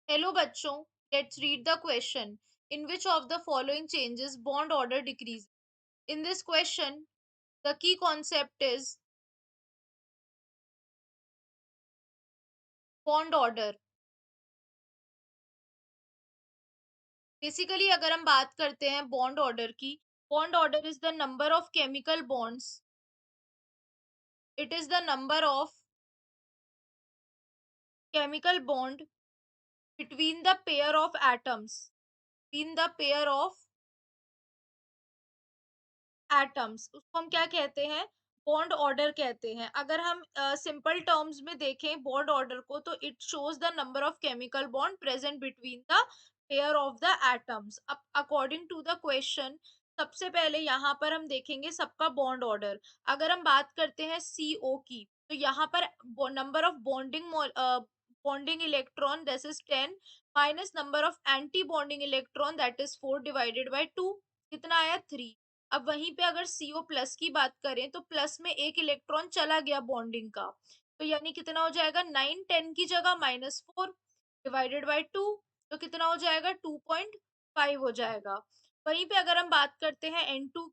Hello बच्चों, let's read the question. In which of the following changes bond order decreases? In this question, the key concept is bond order. Basically, अगर हम बात करते हैं bond order की, bond order is the number of chemical bonds. It is the number of chemical bond between the pair of atoms. Between the pair of atoms उसको हम क्या कहते हैं, बॉन्ड ऑर्डर कहते हैं। अगर हम सिंपल टर्म्स में देखें बॉन्ड ऑर्डर को, तो it shows the number of chemical bond present between the pair of the atoms. अब अकॉर्डिंग टू द क्वेश्चन, सबसे पहले यहाँ पर हम देखेंगे सबका बॉन्ड ऑर्डर। अगर हम बात करते हैं सीओ की, तो यहाँ पर number of bonding electron that is 10 minus number of anti bonding electron that is 4 divided by 2, कितना आया 3। अब वहीं पे अगर सीओ प्लस की बात करें, तो प्लस में एक इलेक्ट्रॉन चला गया बॉन्डिंग का, तो यानी कितना हो जाएगा 9 10 की जगह -4 डिवाइडेड बाय 2, तो कितना हो जाएगा 2.5 हो जाएगा। वहीं पे अगर हम बात करते हैं N2,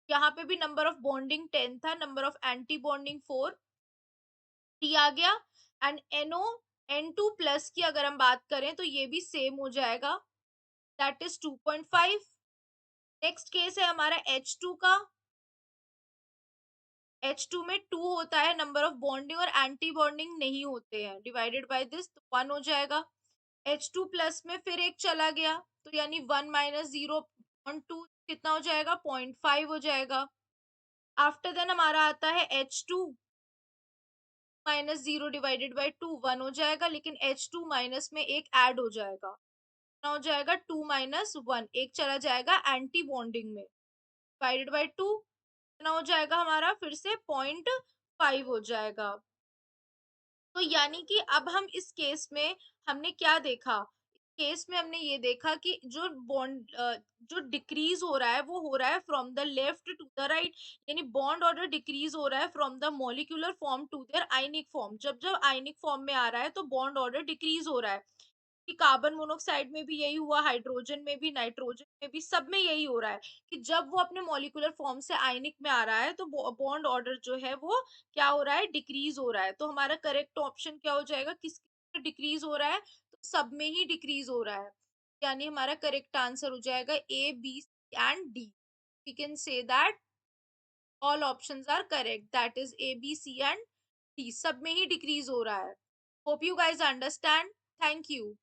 यहाँ पे भी नंबर ऑफ बॉन्डिंग 10 था, नंबर ऑफ एंटी बॉन्डिंग 4, टी आ गया। एंड NO N2 प्लस की अगर हम बात करें, तो ये भी सेम हो जाएगा, दैट इज 2.5। नेक्स्ट केस है हमारा H2 का। H2 में 2 होता है, नंबर ऑफ बॉन्डिंग और एंटी बॉन्डिंग नहीं होते हैं, डिवाइडेड बाय दिस तो 1 हो जाएगा। H2 प्लस में फिर एक चला गया, तो यानी 1 माइनस 0.2 कितना हो जाएगा 0.5 हो जाएगा। आफ्टर देन हमारा आता है H2 माइनस 0 डिवाइडेड बाय 2, 1 हो जाएगा, लेकिन H2 माइनस में एक ऐड हो जाएगा, कितना हो जाएगा 2 माइनस 1, एक चला जाएगा एंटी बॉन्डिंग में, डिवाइडेड बाय 2 कितना हो जाएगा हमारा फिर से 0.5 हो जाएगा। तो यानी कि अब हम इस केस में हमने क्या देखा, केस में हमने ये देखा कि जो बॉन्ड जो डिक्रीज हो रहा है वो हो रहा है from the left to the right, यानी बॉन्ड ऑर्डर डिक्रीज हो रहा है from the molecular form to their ionic form. जब जब आयनिक फॉर्म में आ रहा है तो बॉन्ड ऑर्डर डिक्रीज हो रहा है, कि कार्बन मोनोक्साइड में भी यही हुआ, हाइड्रोजन में भी, नाइट्रोजन में भी, सब में यही हो रहा है कि जब वो अपने मॉलिक्यूलर फॉर्म से आयनिक में आ रहा है तो बॉन्ड ऑर्डर जो है वो क्या हो रहा है, डिक्रीज हो रहा है। तो हमारा करेक्ट ऑप्शन क्या हो जाएगा, किस डिक्रीज हो रहा है, तो सब में ही डिक्रीज हो रहा है, यानी हमारा करेक्ट आंसर हो जाएगा A B C and D. We can say that all options are correct, that is A B C and D, सब में ही डिक्रीज हो रहा है। Hope you guys understand. Thank you.